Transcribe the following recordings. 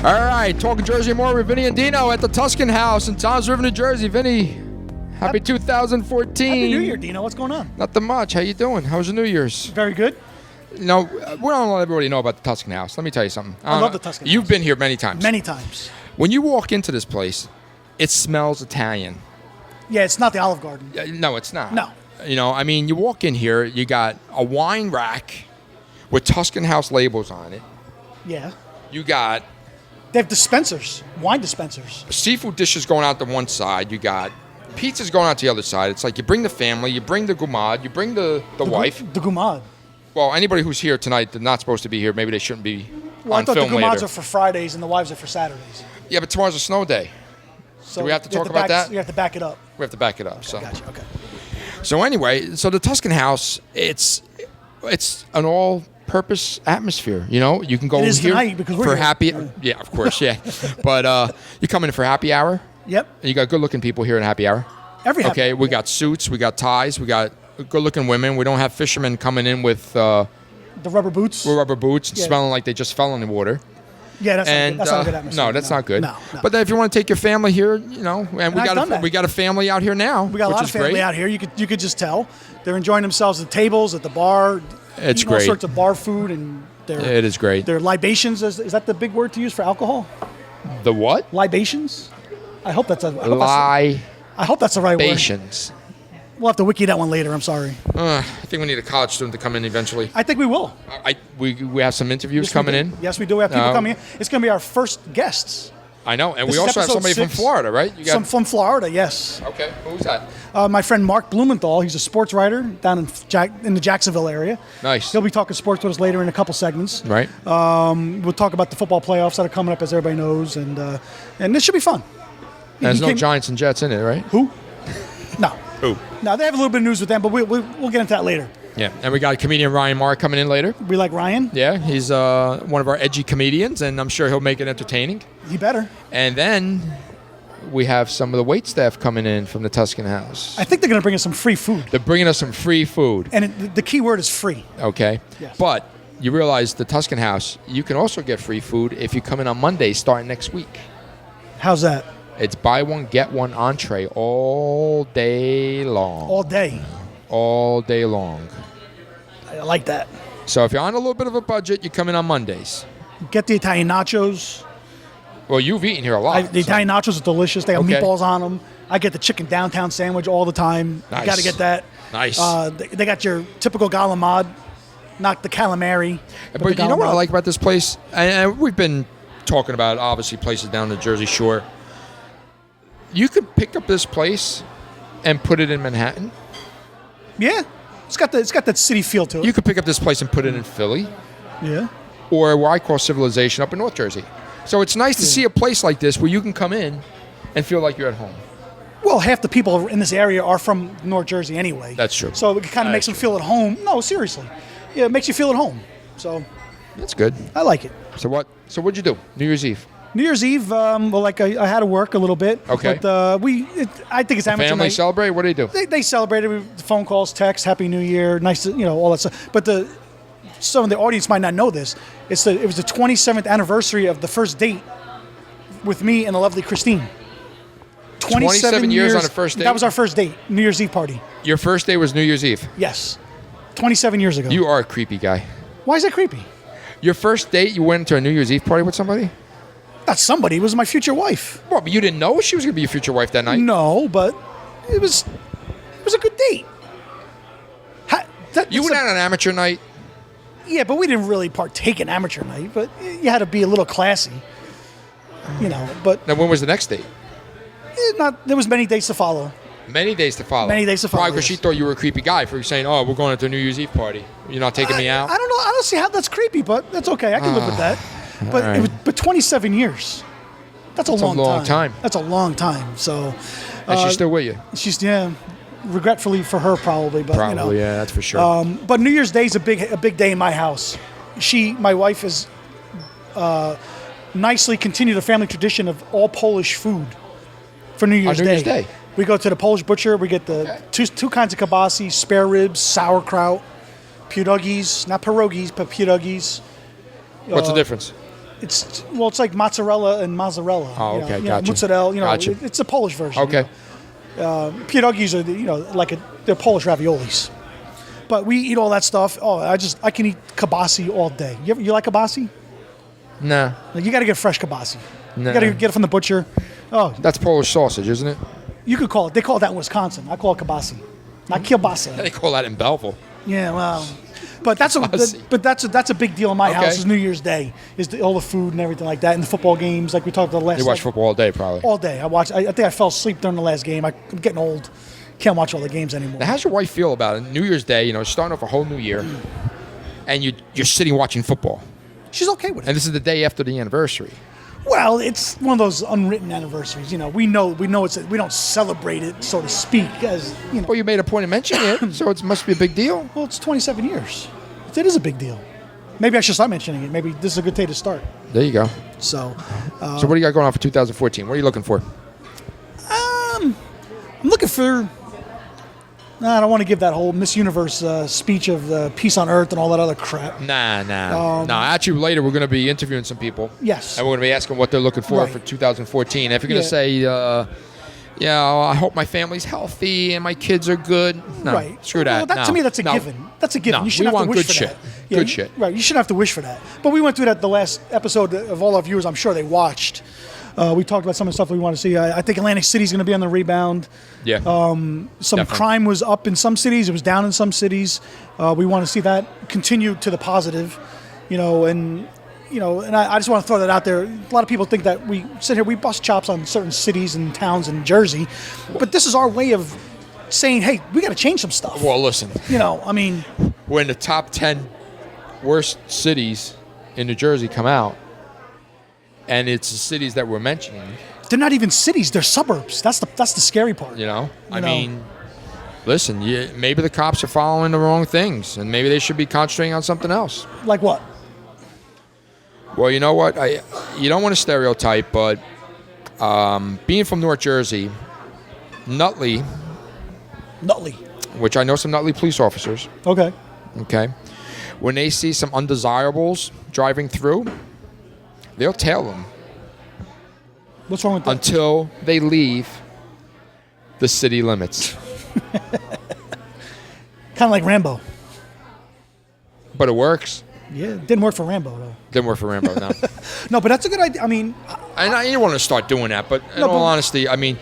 All right, talking Jersey more with Vinny and Dino at the Tuscan House in Toms River, New Jersey. Vinny, happy 2014. Happy New Year, Dino. What's going on? Nothing much. How you doing? How was your New Year's? Very good. You know, we don't let everybody know about the Tuscan House. Let me tell you something. I love the Tuscan House. You've been here many times. Many times. When you walk into this place, it smells Italian. Yeah, it's not the Olive Garden. No, it's not. No. You know, I mean, you walk in here, you got a wine rack with Tuscan House labels on it. Yeah. You got They have dispensers, wine dispensers. seafood dishes going out to one side. You got pizzas going out to the other side. It's like you bring the family, you bring the gumad, you bring the wife. The gumad. Well, anybody who's here tonight, they're not supposed to be here. Maybe they shouldn't be Well, on I thought the film gumads later. are for Fridays and the wives are for Saturdays. Yeah, but tomorrow's a snow day. So Do we have to you talk about that? You have to back it up. We have to back it up. So. Gotcha. Okay. So anyway, so the Tuscan House, it's an all-purpose atmosphere. You know, you can go It is here tonight because we're for here. happy. Yeah, of course, yeah. But you come in for happy hour. Yep. And you got good-looking people here in happy hour. Every happy Okay, hour. we got suits, we got ties, we got good-looking women. We don't have fishermen coming in with The rubber boots. rubber boots and Yeah. smelling like they just fell in the water. Yeah, that's And not a good atmosphere. no, that's not good. No. But then if you want to take your family here, you know, and I've done that. we got a family out here now, We got a which lot is of family great. out here. You could just tell they're enjoying themselves at tables, at the bar. It's eating all great. sorts of bar food and It is great. their libations. Is that the big word to use for alcohol? The what? Libations. I hope that's I hope that's the right word. Libations. We'll have to wiki that one later. I'm sorry. I think we need a college student to come in eventually. I think we will. We have some interviews Yes, we coming do. in. Yes, we do. We have people coming in. It's going to be our first guests. I know, and This we is also have episode somebody from 6. Florida, right? You got Some from Florida, yes. okay. Who's that? My friend Mark Blumenthal. He's a sports writer down in the Jacksonville area. Nice. He'll be talking sports with us later in a couple segments. Right. We'll talk about the football playoffs that are coming up, as everybody knows, and this should be fun. There's He no came- Giants and Jets in it, right? Who? No. Who? No, they have a little bit of news with them, but we'll get into that later. Yeah, and we got comedian Ryan Maher coming in later. We like Ryan. Yeah, he's one of our edgy comedians, and I'm sure he'll make it entertaining. He better. And then we have some of the wait staff coming in from the Tuscan House. I think they're going to bring us some free food. They're bringing us some free food. And the key word is free. Okay. Yes. But you realize the Tuscan House, you can also get free food if you come in on Monday starting next week. How's that? It's buy one, get one entree all day long. All day. All day long. I like that. So if you're on a little bit of a budget, you come in on Mondays. Get the Italian nachos. Well, you've eaten here a lot. The Italian nachos are delicious. They have Okay. meatballs on them. I get the chicken downtown sandwich all the time. Nice. You got to get that. Nice. They got your typical galamad, not the calamari. But the you know what I galamad. like about this place? And we've been talking about, obviously, places down the Jersey Shore. You could pick up this place and put it in Manhattan. Yeah, it's got that city feel to it. You could pick up this place and put it in Philly, Yeah. or where I call civilization up in North Jersey. So it's nice to see a place like this where you can come in and feel like you're at home. Well, half the people in this area are from North Jersey anyway. That's true. So it kind of makes them feel at home. No, seriously. Yeah, it makes you feel at home. So That's good. I like it. So what'd you do? New Year's Eve. New Year's Eve, I had to work a little bit. Okay. But I think it's amateur Family night. celebrate? What do you do? They celebrated with phone calls, texts, Happy New Year, nice, all that stuff. But some of the audience might not know this. It was the 27th anniversary of the first date with me and the lovely Christine. 27 years on a first date? That was our first date, New Year's Eve party. Your first day was New Year's Eve. Yes. 27 years ago. You are a creepy guy. Why is that creepy? Your first date, you went to a New Year's Eve party with somebody? Not somebody. It was my future wife. Well, but you didn't know she was going to be your future wife that night. No, but it was a good date. You went out on an amateur night. Yeah, but we didn't really partake in amateur night. But you had to be a little classy, But Now, when was the next date? there was many days to follow. Many days to follow. Many days to follow, Probably because she yes. thought you were a creepy guy for saying, "Oh, we're going to a New Year's Eve party. You're not taking me out." I don't know. I don't see how that's creepy, but that's okay. I can live with that. But all right. but 27 years. That's a long time. That's a long time. So. And she's still with you. She's regretfully for her probably, but Probably, yeah, that's for sure. But New Year's Day is a big day in my house. My wife has nicely continued a family tradition of all Polish food. For New Year's On New Year's Day. We go to the Polish butcher. We get the two kinds of kibasi, spare ribs, sauerkraut, pierogies, not pierogies, but pierogies. What's the difference? It's like mozzarella and mozzarella. Oh, okay, gotcha. Mozzarella, Gotcha. it's a Polish version. Okay. Pierogies are they're Polish raviolis. But we eat all that stuff. Oh, I can eat kibasi all day. You like kibasi? Nah. You got to get fresh kibasi. Nah. You got to get it from the butcher. Oh, That's Polish sausage, isn't it? you could call it. They call it that in Wisconsin. I call it kibasi, not kielbasa. They call that in Belleville. Yeah, well, but that's Kibasi. that's a big deal in my Okay. house. Is New Year's Day all the food and everything like that, and the football games like we talked about last. You watch football all day, probably. all day. I think I fell asleep during the last game. I'm getting old. Can't watch all the games anymore. Now, how's your wife feel about it? New Year's Day, starting off a whole new year, and you're sitting watching football. She's okay with it. And this is the day after the anniversary. Well, it's one of those unwritten anniversaries. We know we don't celebrate it, so to speak, as Well, you made a point of mentioning it, so it must be a big deal. Well, it's 27 years. It is a big deal. Maybe I should start mentioning it. Maybe this is a good day to start. There you go. So, So what do you got going on for 2014? What are you looking for? I'm looking for. I don't want to give that whole Miss Universe speech of peace on earth and all that other crap. Nah. Actually, later we're going to be interviewing some people. Yes. And we're going to be asking what they're looking for Right. for 2014. If you're going to say, I hope my family's healthy and my kids are good. No, Right. screw that. Well, to me, that's a No. given. That's a given. No, You shouldn't we have to want wish good for shit. that. Good shit. Right. You shouldn't have to wish for that. But we went through that the last episode of all our viewers. I'm sure they watched. We talked about some of the stuff we want to see. I think Atlantic City's going to be on the rebound. Yeah. Some Definitely. crime was up in some cities. It was down in some cities. We want to see that continue to the positive, and I just want to throw that out there. A lot of people think that we sit here, we bust chops on certain cities and towns in Jersey, but this is our way of saying, hey, we got to change some stuff. Well, listen. We're When the top 10 worst cities in New Jersey come out, and it's the cities that we're mentioning, they're not even cities; they're suburbs. That's the scary part. I mean, listen, maybe the cops are following the wrong things, and maybe they should be concentrating on something else. Like what? Well, you know what? You don't want to stereotype, but being from North Jersey, Nutley, which I know some Nutley police officers, Okay. okay, when they see some undesirables driving through, they'll tail them What's wrong with that? until they leave the city limits. Kind of like Rambo. But it works. Yeah, it didn't work for Rambo though. Didn't work for Rambo, no. No, but that's a good idea. I mean, You want to start doing that, but in all honesty, I mean,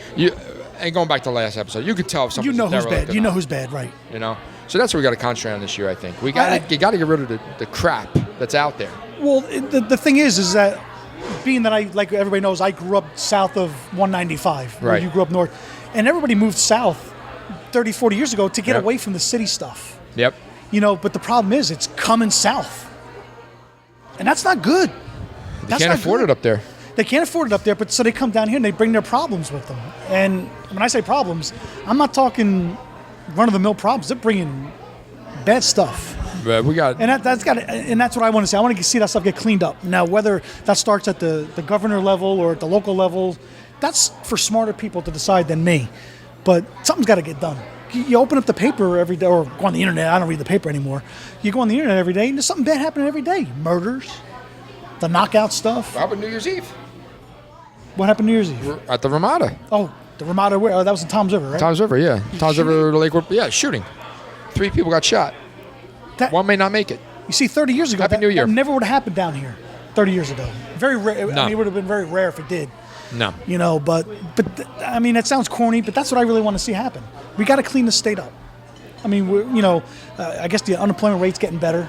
and going back to the last episode, you could tell if you something's know who's derelict bad. or You know not, who's bad, right? So that's what we got to concentrate on this year, I think. You got to get rid of the crap that's out there. Well, the thing is that being that like everybody knows, I grew up south of 195, where Right. you grew up north, and everybody moved south 30, 40 years ago to get Yep. away from the city stuff. Yep. But the problem is it's coming south. And that's not good. They can't afford it up there. They can't afford it up there, but so they come down here and they bring their problems with them. And when I say problems, I'm not talking run-of-the-mill problems. They're bringing bad stuff. But we got... And that's what I want to say. I want to see that stuff get cleaned up. Now, whether that starts at the governor level or at the local level, that's for smarter people to decide than me. But something's got to get done. You open up the paper every day, or go on the internet. I don't read the paper anymore. You go on the internet every day, and there's something bad happening every day. Murders, the knockout stuff. How about New Year's Eve? What happened New Year's Eve? We're at the Ramada. Oh, the Ramada. Oh, that was in Tom's River, right? Tom's River, yeah. Tom's River, Lakewood. Yeah, shooting. 3 people got shot. One may not make it. You see, 30 years ago, Happy New Year. that never would have happened down here. 30 years ago, very rare. No. I mean, it would have been very rare if it did. No. But I mean, it sounds corny, but that's what I really want to see happen. We got to clean the state up. I mean, I guess the unemployment rate's getting better.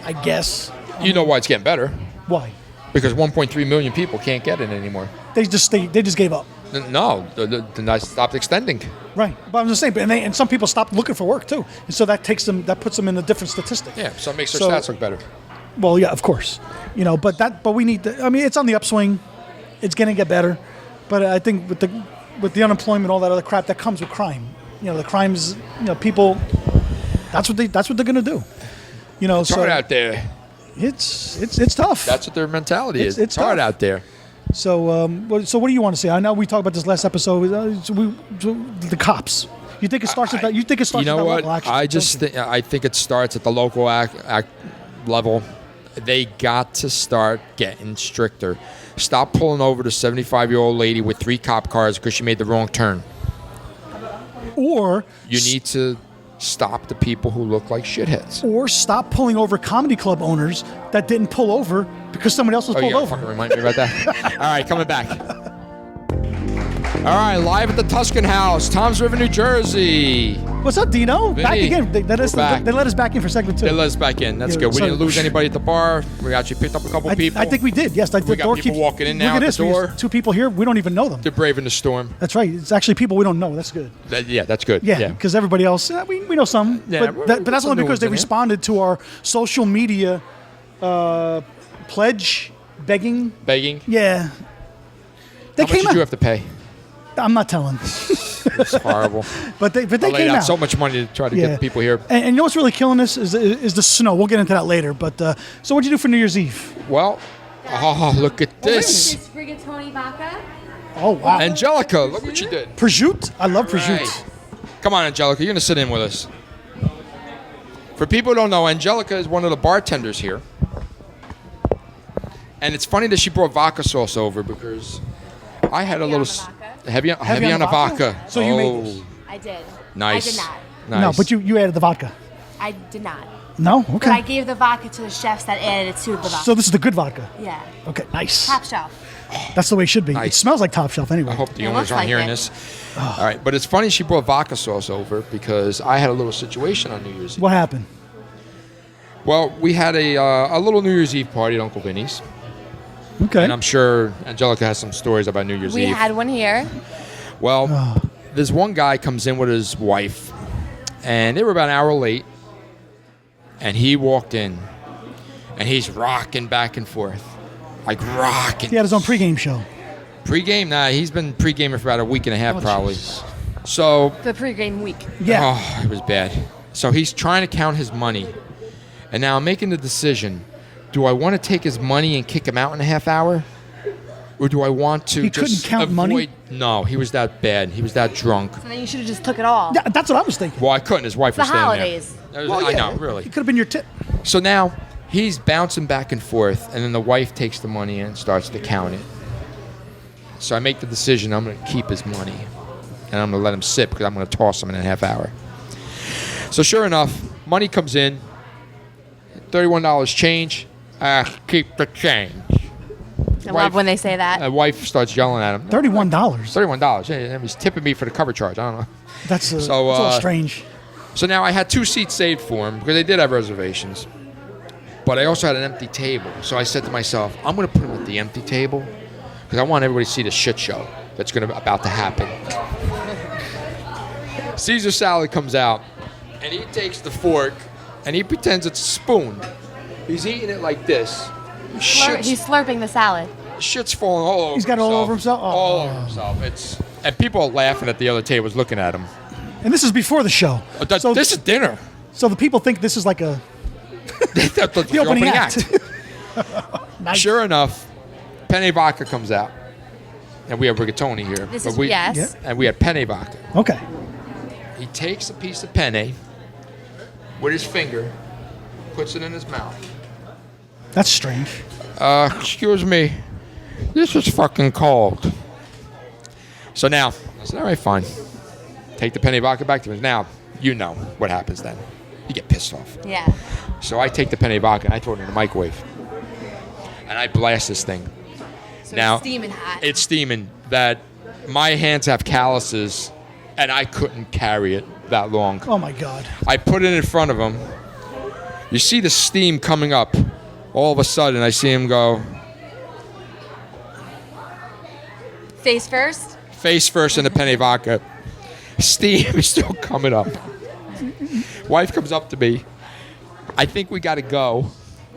I guess. You know why it's getting better? Why? Because 1.3 million people can't get it anymore. They just gave up. No, they stopped extending. Right, but I'm just saying. And some people stopped looking for work too, and so that puts them in a different statistic. Yeah, so it makes their stats look better. Well, yeah, of course. But we need to. I mean, it's on the upswing. It's going to get better, but I think with the unemployment, all that other crap that comes with crime. The crimes. People. That's what they're going to do. It's hard out there. It's tough. That's what their mentality is. It's hard tough. out there. So, so what do you want to say? I know we talked about this last episode. The cops. You think it starts at that? You think it starts? You know at that what? level, actually, I think it starts at the local act level. They got to start getting stricter. Stop pulling over the 75-year-old lady with 3 cop cars because she made the wrong turn. Or you need to stop the people who look like shitheads. Or stop pulling over comedy club owners that didn't pull over because somebody else was pulled over. Fucking remind me about that. All right, coming back. All right, live at the Tuscan House, Toms River, New Jersey. What's up, Dino? Vinny, back again. They let us back in for segment 2. They let us back in. That's Yeah, good. We so- didn't lose anybody at the bar. We actually picked up a couple people. I think we did. Yes, We got people walking in now Look at at this. the We door. have 2 people here. We don't even know them. They're braving the storm. That's right. It's actually people we don't know. That's good. Yeah, that's good. Yeah, because everybody else, we know some. Yeah, but that's some only new because ones they in here. responded to our social media pledge, begging. Begging. Yeah. They How much came did out. you have to pay? I'm not telling. It's horrible. But they I laid came out out. so much money to try to Yeah. get people here. And you know what's really killing this is the snow. We'll get into that later. But so what'd you do for New Year's Eve? Well, look at this. It's rigatoni vodka. Oh wow. Angelica, look what you did. Prosciutto. I love prosciutto. Right. Come on, Angelica, you're going to sit in with us. For people who don't know, Angelica is one of the bartenders here. And it's funny that she brought vodka sauce over because I had a little heavy on the vodka. So you made this? I did. Nice. I did not. Nice. No, but you added the vodka. I did not. No? But I Okay. gave the vodka to the chefs that added it to the vodka. So this is the good vodka. Yeah. Okay, nice. Top shelf. That's the way it should be. It Nice. smells like top shelf anyway. I hope the It owners looks aren't like hearing it. this. All right, but it's funny she brought vodka sauce over because I had a little situation on New Year's Eve. What happened? Well, we had a little New Year's Eve party at Uncle Vinny's. Okay. And I'm sure Angelica has some stories about New Year's We Eve. had one here. Well, this one guy comes in with his wife, and they were about an hour late, and he walked in, and he's rocking back and forth. Like rocking. He had his own pregame show. Pre-game? Nah, he's been pre-gaming for about a week and a half Oh, probably. jeez. So, The pregame week. Yeah. oh, it was bad. So he's trying to count his money, and now I'm making the decision. Do I want to take his money and kick him out in a half hour? Or do I want to He just couldn't count avoid... money? No, he was that bad. He was that drunk. So then you should have just took it all. Yeah, that's what I was thinking. Well, I couldn't. His wife The was standing holidays. there. Well, I yeah, know, really. It could have been your tip. So now he's bouncing back and forth, and then the wife takes the money and starts to count it. So I make the decision I'm going to keep his money, and I'm going to let him sit because I'm going to toss him in a half hour. So sure enough, money comes in, $31 change. Keep the change. I love when they say that. The wife starts yelling at him. $31. $31. Yeah, and he's tipping me for the cover charge. I don't know. That's So, that's a little strange. So now I had 2 seats saved for him because they did have reservations. But I also had an empty table. So I said to myself, I'm going to put him at the empty table because I want everybody to see the shit show that's about to happen. Caesar salad comes out, and he takes the fork, and he pretends it's a spoon. He's eating it like this. He's slurping the salad. Shit's falling all over. He's got it all over himself? Oh. All over himself. And people are laughing at the other tables, looking at him. And this is before the show. So, This is dinner. so the people think this is like a the opening act. Nice. Sure enough, penne vodka comes out, and we have rigatoni here. This but is, we, yes. Yeah. And we had penne vodka. Okay. He takes a piece of penne with his finger, puts it in his mouth. That's strange. Excuse me, this is fucking cold. So now, I said, all right, fine. Take the penne vodka back to him. Now, you know what happens then. You get pissed off. Yeah. So I take the penne vodka and I throw it in the microwave. And I blast this thing. So Now, it's steaming hot. It's steaming that my hands have calluses and I couldn't carry it that long. Oh my God. I put it in front of him. You see the steam coming up. All of a sudden, I see him go Face first. face first in the penne vodka. Steam is still coming up. Wife comes up to me. I think we got to go.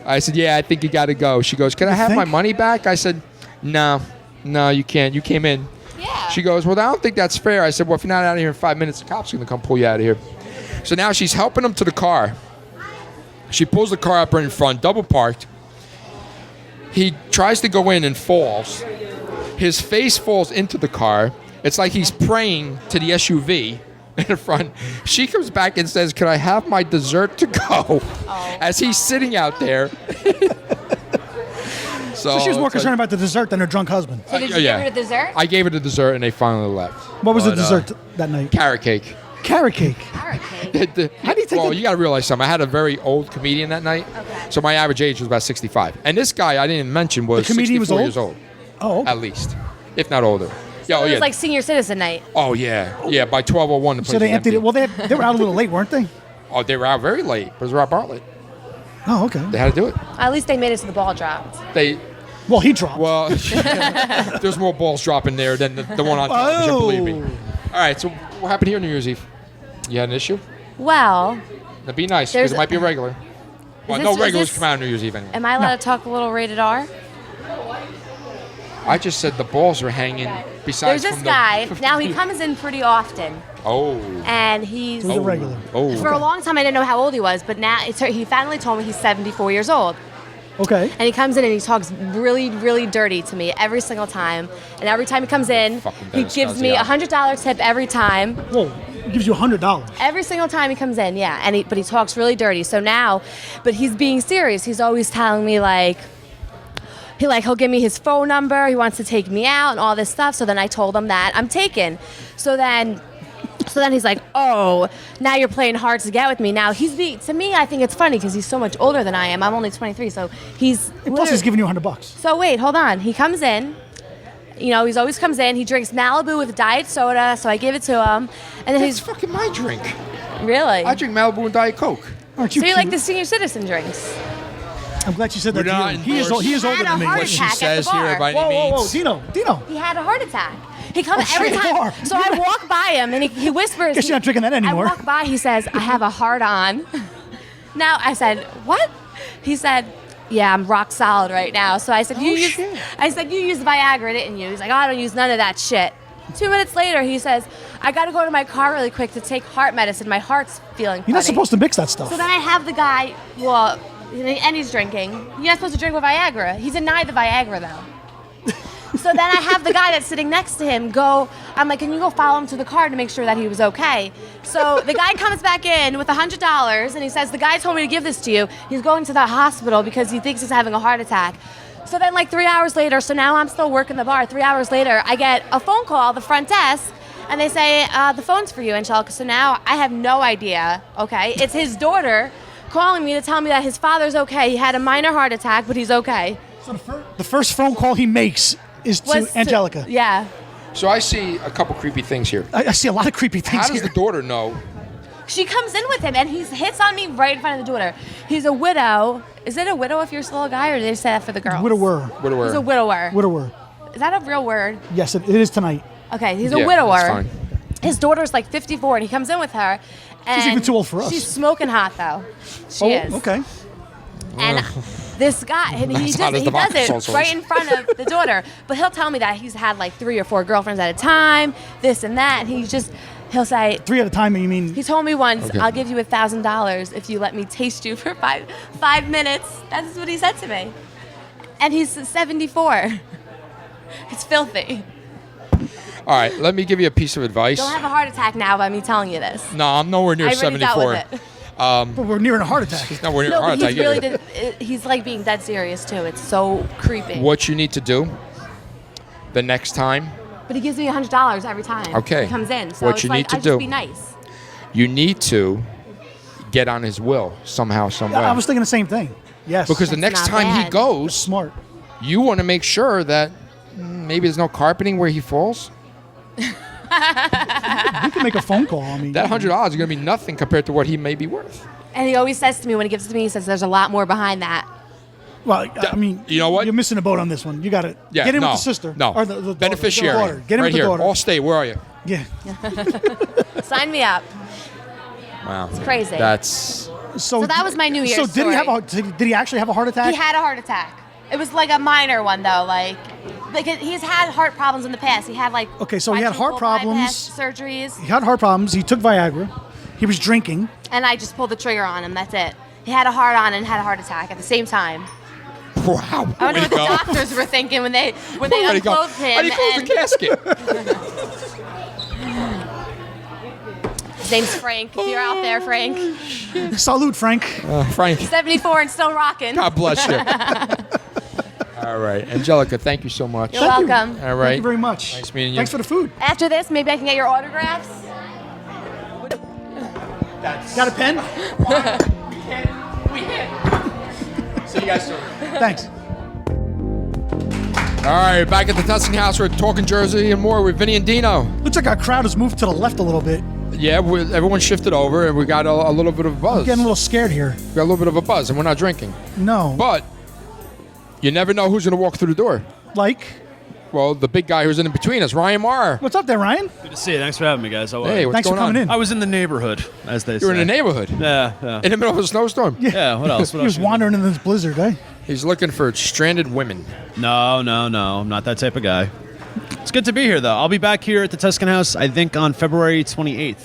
I said, yeah, I think you got to go. She goes, can I have my think? money back? I said, no, you can't. You came in. Yeah. She goes, well, I don't think that's fair. I said, well, if you're not out of here in 5 minutes, the cops are going to come pull you out of here. So now she's helping him to the car. She pulls the car up right in front, double parked. He tries to go in and falls. His face falls into the car. It's like he's praying to the SUV in the front. She comes back and says, "Can I have my dessert to go?" As he's sitting out there. So she was more concerned about the dessert than her drunk husband. So did you give her the dessert? I gave her the dessert, and they finally left. What was the dessert that night? Carrot cake. Carrot cake. Carrot cake. How do you take Well, it? you got to realize something. I had a very old comedian that night. Okay. So my average age was about 65. And this guy I didn't mention was The comedian was 64 old? years old. Oh, okay. At least. If not older. Yeah, It was like senior citizen night. Oh, yeah. Yeah, by 12:01 the place So they was emptied empty. it. Well, they were out a little late, weren't they? Oh, they were out very late. But it was Rob Bartlett. Oh, okay. They had to do it. At least they made it to the ball dropped. Well, he dropped. Well, there's more balls dropping there than the one on television, believe me. All right, so what happened here on New Year's Eve? You had an issue? Well, Now be nice, There's- because it might be a regular. Well, this- no is regulars this- come out on New Year's Eve anyway. am I allowed to talk a little rated R? I just said the balls are hanging besides There's this from guy. the... Now he comes in pretty often, Oh. and he's Who's a regular? Oh. for a long time I didn't know how old he was, but now he finally told me he's 74 years old. Okay. And he comes in and he talks really, really dirty to me every single time. And every time he comes in, Fucking he Dennis gives me a Graziano. $100 tip every time. Whoa. He gives you $100. Every single time he comes in, yeah. And but he talks really dirty. So now, but he's being serious. He's always telling me he'll give me his phone number. He wants to take me out and all this stuff. So then I told him that I'm taken. So then he's like, "Oh, now you're playing hard to get with me." Now to me, I think it's funny because he's so much older than I am. I'm only 23, so he's And plus, he's giving you $100. So wait, hold on. He comes in. He always comes in. He drinks Malibu with diet soda, so I give it to him. And then It's he's fucking my drink. really. I drink Malibu and Diet Coke. Aren't you So you cute? like the senior citizen drinks? I'm glad you said that We're not to you. He is older Had a than me. heart What she attack at says the bar. here by any Whoa, whoa, means. whoa. Dino. He had a heart attack. He comes Oh, every shit, time. bar. So I walk by him and he whispers. Guess you're not drinking that anymore. I walk by. He says, "I have a heart on." Now I said, "What?" He said, "Yeah, I'm rock solid right now." So I said, "You use Viagra, didn't you?" He's like, "Oh, I don't use none of that shit." 2 minutes later, he says, "I got to go to my car really quick to take heart medicine. My heart's feeling funny." You're not supposed to mix that stuff. So then I have the guy, and he's drinking. You're not supposed to drink with Viagra. He denied the Viagra, though. So then I have the guy that's sitting next to him I'm like, "Can you go follow him to the car to make sure that he was okay?" So the guy comes back in with $100 and he says, "The guy told me to give this to you. He's going to the hospital because he thinks he's having a heart attack." So then 3 hours later, so now I'm still working the bar. 3 hours later, I get a phone call, the front desk, and they say, "The phone's for you, Angelica." So now I have no idea, okay? It's his daughter calling me to tell me that his father's okay. He had a minor heart attack, but he's okay. So the first phone call he makes is to Angelica. Yeah. So I see a couple creepy things here. I see a lot of creepy things How does here. the daughter know? She comes in with him, and he hits on me right in front of the daughter. He's a widow. Is it a widow if you're still a guy, or do they say that for the girls? Widower. Widower. He's a widower. Widower. Is that a real word? Yes, it is tonight. Okay, he's Yeah, a widower. that's fine. His daughter's 54, and he comes in with her. And She's even too old for us. She's smoking hot, though. She is. Okay. And this guy, and he That's hot as does the box it sauce. right in front of the daughter. But he'll tell me that he's had 3 or 4 girlfriends at a time, this and that. And he'll say, 3 at a time, you mean? he told me once, Okay. "I'll give you $1,000 if you let me taste you for five minutes." That's what he said to me. And he's 74. It's filthy. All right, let me give you a piece of advice. Don't have a heart attack now by me telling you this. No, I'm nowhere near I already dealt 74. with it. But we're near a heart attack. Nowhere near No, a heart but attack he's really either. he's being dead serious too. It's so creepy. What you need to do the next time, But he gives me $100 every time. Okay. He comes in. So What it's you like, need to I do- just be nice. you need to get on his will somehow, some way. I was thinking the same thing. Yes. Because the That's next not time he bad. goes, smart. you want to make sure that maybe there's no carpeting where he falls. We can make a phone call. I mean, That $100 is going to be nothing compared to what he may be worth. And he always says to me when he gives it to me, he says, "There's a lot more behind that." Well, I mean, You know what? You're missing a boat on this one. You got to Yeah, get in no, with the sister. No, Or the daughter, beneficiary. The daughter. Get in right with the here. daughter. Allstate, where are you? Yeah. Sign me up. Wow, it's crazy. So that was my New Year's So did he have story. did he actually have a heart attack? He had a heart attack. It was a minor one though. He's had heart problems in the past. He had Okay, so he had heart quadruple problems. bypass surgeries, He had heart problems. He took Viagra. He was drinking. and I just pulled the trigger on him. That's it. He had a heart on and had a heart attack at the same time. Wow. I don't know what the doctors were thinking when they Way to go. unclothed him. How do you close the casket? His name's Frank. If you're out there, Frank. Salute, Frank. Frank, 74 and still rocking. God bless you. All right. Angelica, thank you so much. You're welcome. All right. Thank you very much. Nice meeting you. Thanks for the food. After this, maybe I can get your autographs. Got a pen? We can't. See you guys soon. Thanks. All right, back at the Tuscan House. We're talking Jersey and more with Vinny and Dino. Looks like our crowd has moved to the left a little bit. Yeah, everyone shifted over, and we got a little bit of a buzz. Getting a little scared here. We got a little bit of a buzz, and we're not drinking. No. But you never know who's going to walk through the door. Like, Well, the big guy who's in between us, Ryan Maher. what's up there, Ryan? Good to see you. Thanks for having me, guys. How are Hey, you? what's Thanks for going coming on? in. I was in the neighborhood, as they say. You're in the neighborhood. Yeah. In the middle of a snowstorm. Yeah, what else? What He was else you doing? wandering in this blizzard, eh? He's looking for stranded women. No. I'm not that type of guy. It's good to be here, though. I'll be back here at the Tuscan House, I think, on February 28th.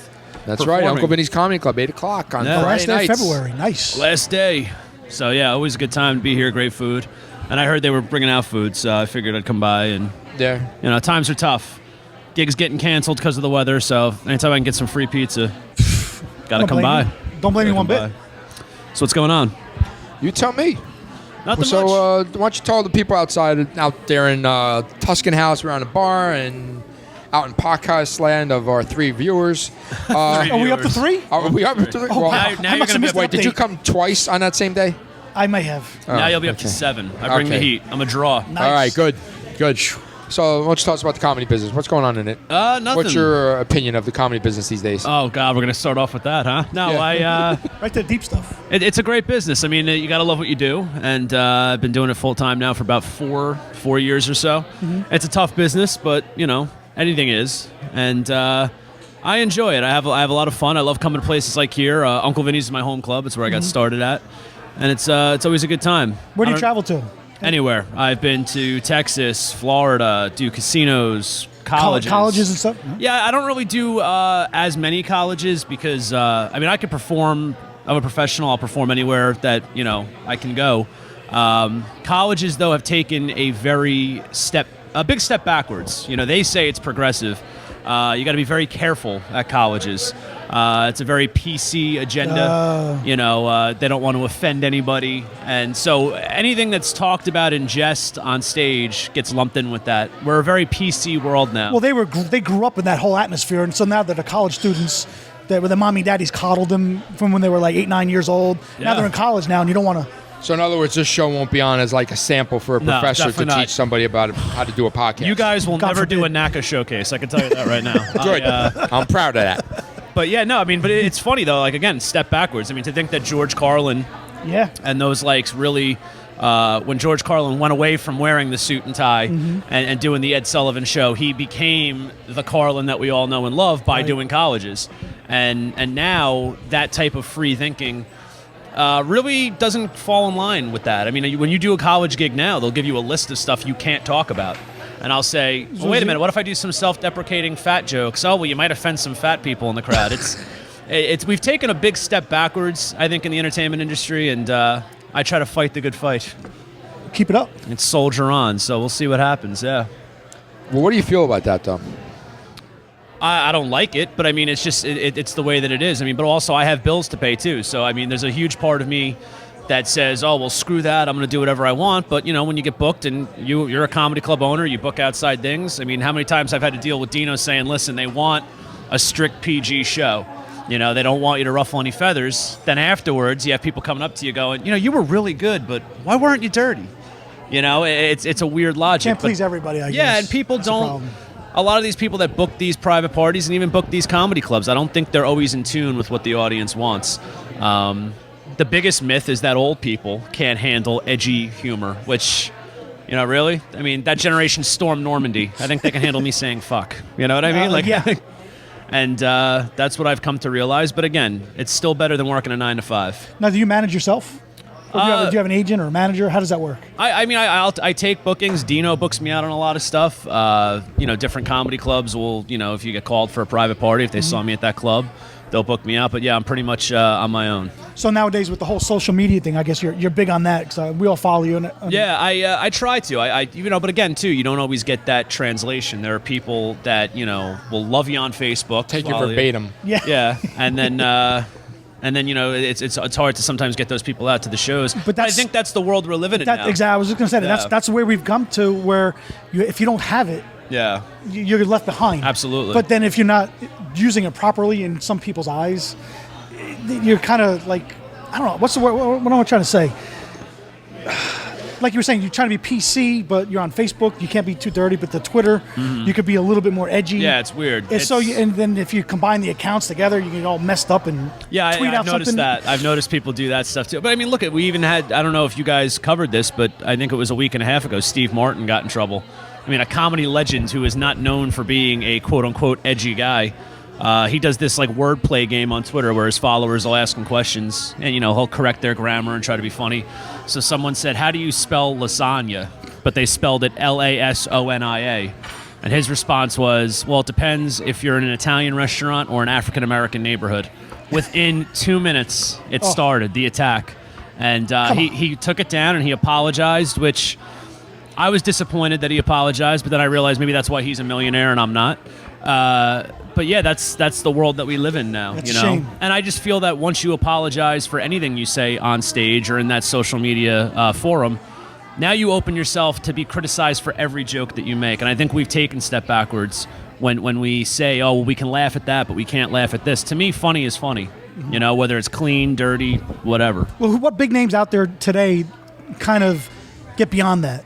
That's right, Performing. Uncle Vinny's Comedy Club, 8 o'clock on Yeah. Friday Last day of nights. February. Nice. Last day. So, yeah, always a good time to be here. Great food. And I heard they were bringing out food, so I figured I'd come by. And, Yeah. you know, times are tough. Gigs getting canceled because of the weather, so anytime I can get some free pizza, gotta Don't come blame by. you. Don't blame me one bit. Gotta come by. So what's going on? You tell me. Nothing So, much. why don't you tell the people out there in Tuscan House around the bar and out in podcast land of our 3 viewers. Are we up to Viewers. 3? Are we up to 3? Oh, wow. Now I you're must gonna have be- missed an Wait, did you update. come twice on that same day? I may have. Now you'll be up okay. to 7. I bring the Okay. heat. I'm a draw. Nice. All right, good. So, why don't you tell us about the comedy business? What's going on in it? Nothing. What's your opinion of the comedy business these days? Oh God, we're gonna start off with that, huh? No, Yeah. Right to the deep stuff. it's a great business. I mean, you gotta love what you do, and I've been doing it full time now for about four years or so. It's a tough business, but you know, anything is, and I enjoy it. I have a lot of fun. I love coming to places like here. Uncle Vinny's is my home club. It's where I got started at, and it's always a good time. Where do I you don't- travel to? Anywhere. I've been to Texas, Florida, do casinos, colleges. Colleges and stuff? No? Yeah, I don't really do as many colleges because I mean I could perform. I'm a professional. I'll perform anywhere that I can go. Colleges though have taken a big step backwards. They say it's progressive. You got to be very careful at colleges. It's a very PC agenda. They don't want to offend anybody, and so anything that's talked about in jest on stage gets lumped in with that. We're a very PC world now. Well, they grew up in that whole atmosphere, and so now that the college students, that where their mommy and daddies coddled them from when they were like 8, 9 years old. Now Yeah. they're in college now, and you don't want to. So, in other words, this show won't be on as like a sample for a No, professor to definitely not. teach somebody about how to do a podcast. You guys will God never do a forbid. NACA showcase. I can tell you that right now. Good. I'm proud of that. But yeah, no, I mean, but it's funny though. Like again, step backwards. I mean, to think that George Carlin Yeah. and those likes really, when George Carlin went away from wearing the suit and tie and doing the Ed Sullivan show, he became the Carlin that we all know and love by Right. doing colleges, and now that type of free thinking. Really doesn't fall in line with that. I mean, when you do a college gig now, they'll give you a list of stuff you can't talk about. And I'll say, well, wait a minute, what if I do some self-deprecating fat jokes? Oh, well, you might offend some fat people in the crowd. We've taken a big step backwards, I think, in the entertainment industry, and I try to fight the good fight. Keep it up. And soldier on, so we'll see what happens, yeah. Well, what do you feel about that, though? I don't like it, but I mean, it's just it's the way that it is. I mean, but also I have bills to pay too. So I mean, there's a huge part of me that says, oh well, screw that. I'm going to do whatever I want. But when you get booked and you're a comedy club owner, you book outside things. I mean, how many times I've had to deal with Dino saying, listen, they want a strict PG show. They don't want you to ruffle any feathers. Then afterwards, you have people coming up to you going, you were really good, but why weren't you dirty? It's a weird logic. Can't but- please everybody, I guess. Yeah, and people That's the don't. problem. A lot of these people that book these private parties and even book these comedy clubs, I don't think they're always in tune with what the audience wants. The biggest myth is that old people can't handle edgy humor, which, really? I mean, that generation stormed Normandy. I think they can handle me saying fuck. You know what I mean? Yeah. And that's what I've come to realize. But again, it's still better than working a 9 to 5. Now, do you manage yourself? Or do you have an agent or a manager? How does that work? I mean, I take bookings. Dino books me out on a lot of stuff. Different comedy clubs will, if you get called for a private party, if they saw me at that club, they'll book me out. But yeah, I'm pretty much on my own. So nowadays with the whole social media thing, I guess you're big on that because we all follow you. Yeah, I try to. I but again too, you don't always get that translation. There are people that will love you on Facebook, take you verbatim. Yeah. Yeah, and then it's hard to sometimes get those people out to the shows. But I think that's the world we're living in now. Exactly. I was just gonna say that's where we've come to, where if you don't have it, yeah, you're left behind. Absolutely. But then if you're not using it properly in some people's eyes, you're kind of like, I don't know, what's the word, what am I trying to say? Like you were saying, you're trying to be PC, but you're on Facebook. You can't be too dirty. But the Twitter, you could be a little bit more edgy. Yeah, it's weird. And then if you combine the accounts together, you get all messed up and tweet I've out noticed something. that. I've noticed people do that stuff too. But I mean, look, we even had, I don't know if you guys covered this, but I think it was a week and a half ago, Steve Martin got in trouble. I mean, a comedy legend who is not known for being a quote-unquote edgy guy. He does this like wordplay game on Twitter where his followers will ask him questions and he'll correct their grammar and try to be funny. So someone said, "How do you spell lasagna?" But they spelled it Lasonia. And his response was, "Well, it depends if you're in an Italian restaurant or an African American neighborhood." Within 2 minutes, it started the attack, and he took it down and he apologized, which I was disappointed that he apologized. But then I realized maybe that's why he's a millionaire and I'm not. But yeah, that's the world that we live in now, That's a shame. And I just feel that once you apologize for anything you say on stage or in that social media forum, now you open yourself to be criticized for every joke that you make. And I think we've taken a step backwards when we say, "Oh, well, we can laugh at that, but we can't laugh at this." To me, funny is funny, whether it's clean, dirty, whatever. Well, what big names out there today kind of get beyond that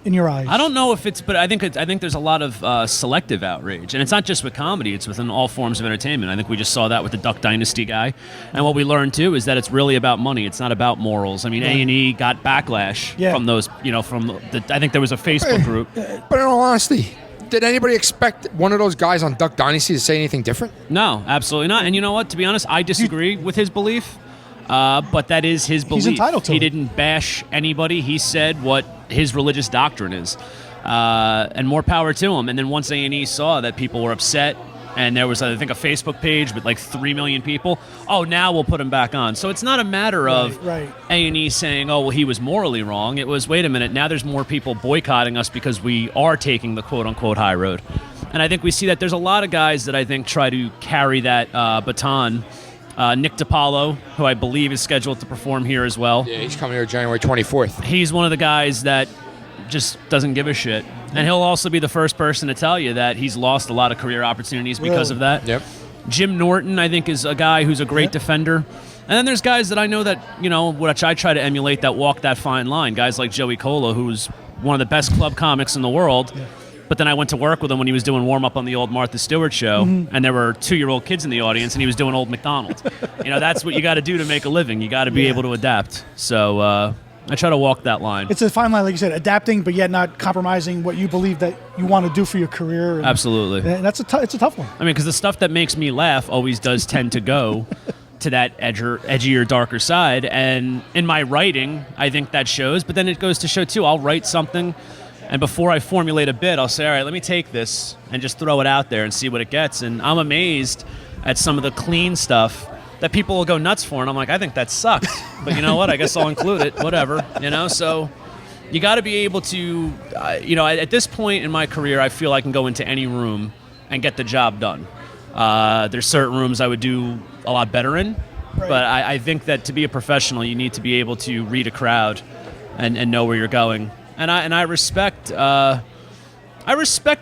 in your eyes? I don't know if it's, but I think there's a lot of selective outrage, and it's not just with comedy; it's within all forms of entertainment. I think we just saw that with the Duck Dynasty guy, and what we learned too is that it's really about money. It's not about morals. I mean, A&E got backlash from those, I think there was a Facebook group. But in all honesty, did anybody expect one of those guys on Duck Dynasty to say anything different? No, absolutely not. And you know what? To be honest, I disagree with his belief. But that is his belief. He's entitled to it. He didn't bash anybody. He said what his religious doctrine is, and more power to him. And then once A&E saw that people were upset, and there was, I think, a Facebook page with like 3 million people, now we'll put him back on. So it's not a matter of A&E saying, "Oh, well, he was morally wrong." It was, wait a minute, now there's more people boycotting us because we are taking the quote-unquote high road. And I think we see that there's a lot of guys that I think try to carry that baton. Nick DiPaolo, who I believe is scheduled to perform here as well. Yeah, he's coming here January 24th. He's one of the guys that just doesn't give a shit. And he'll also be the first person to tell you that he's lost a lot of career opportunities because of that. Yep. Jim Norton, I think, is a guy who's a great defender. And then there's guys that I know that, which I try to emulate, that walk that fine line. Guys like Joey Cola, who's one of the best club comics in the world. Yeah. But then I went to work with him when he was doing warm-up on the old Martha Stewart show, and there were 2-year-old kids in the audience, and he was doing Old McDonald. That's what you got to do to make a living. You got to be able to adapt. So I try to walk that line. It's a fine line, like you said, adapting, but yet not compromising what you believe that you want to do for your career. Absolutely. And it's a tough one. I mean, because the stuff that makes me laugh always does tend to go to that edgier, darker side. And in my writing, I think that shows. But then it goes to show, too, I'll write something, and before I formulate a bit, I'll say, all right, let me take this and just throw it out there and see what it gets. And I'm amazed at some of the clean stuff that people will go nuts for. And I'm like, I think that sucks. But you know what? I guess I'll include it. Whatever. So you got to be able to, at this point in my career, I feel I can go into any room and get the job done. There's certain rooms I would do a lot better in. Right. But I think that to be a professional, you need to be able to read a crowd and know where you're going. And I respect the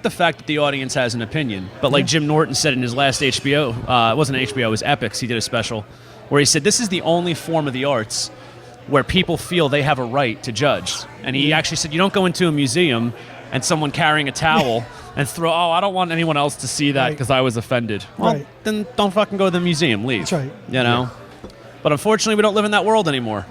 fact that the audience has an opinion. But like Jim Norton said in his last HBO, it wasn't HBO, it was Epics, he did a special, where he said, this is the only form of the arts where people feel they have a right to judge. And he actually said, you don't go into a museum and someone carrying a towel and throw, I don't want anyone else to see that because I was offended. Well, then don't fucking go to the museum, leave. That's right. Yeah. But unfortunately, we don't live in that world anymore.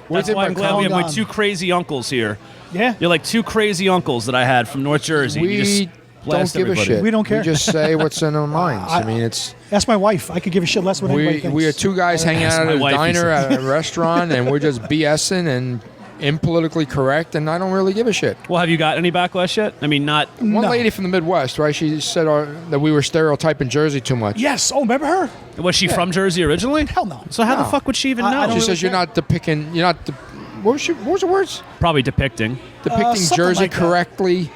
That's why I'm glad we have my 2 crazy uncles here. Yeah. You're like 2 crazy uncles that I had from North Jersey. We don't give a shit. We don't care. We just say what's in our minds. I mean, it's... Ask my wife. I could give a shit less what anybody thinks. We are 2 guys hanging out at a diner at a restaurant, and we're just BSing, and impolitically correct, and I don't really give a shit. Well, have you got any backlash yet? I mean, not. One No. lady from the Midwest, right? She said that we were stereotyping Jersey too much. Yes. Oh, remember her? Was she from Jersey originally? Hell no. So how the No. fuck would she even I know? don't She really says you're care. not depicting. You're not. What was the words? Probably depicting. Depicting something Jersey like that. correctly.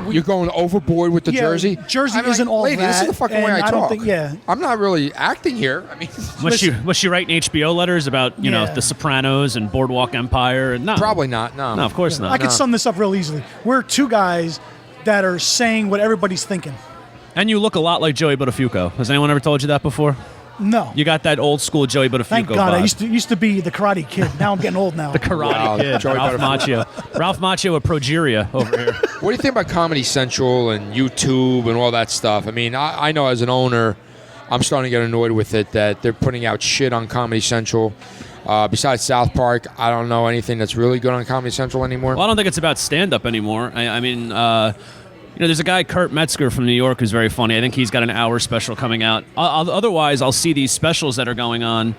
You're Going overboard with the Yeah, Jersey. Jersey I mean, isn't all lady, This is that, the fucking and way I I don't talk. think- yeah. I'm not really acting here. I mean, Was she writing HBO letters about Yeah. The Sopranos and Boardwalk Empire? And no, probably not. No. No, of course I not. could sum this up real easily. We're two guys that are saying what everybody's thinking. And you look a lot like Joey Buttafuoco. Has anyone ever told you that before? No. You got that old school Joey Buttafuoco Thank God. vibe. I used to be the Karate Kid. Now I'm getting old now. The Karate Wow, Kid, Joey Ralph Buttafuoco. Macchio. Ralph Macchio of Progeria over here. What do you think about Comedy Central and YouTube and all that stuff? I mean, I know as an owner, I'm starting to get annoyed with it that they're putting out shit on Comedy Central. Besides South Park, I don't know anything that's really good on Comedy Central anymore. Well, I don't think it's about stand-up anymore. I mean, there's a guy, Kurt Metzger from New York, who's very funny. I think he's got an hour special coming out. Otherwise, I'll see these specials that are going on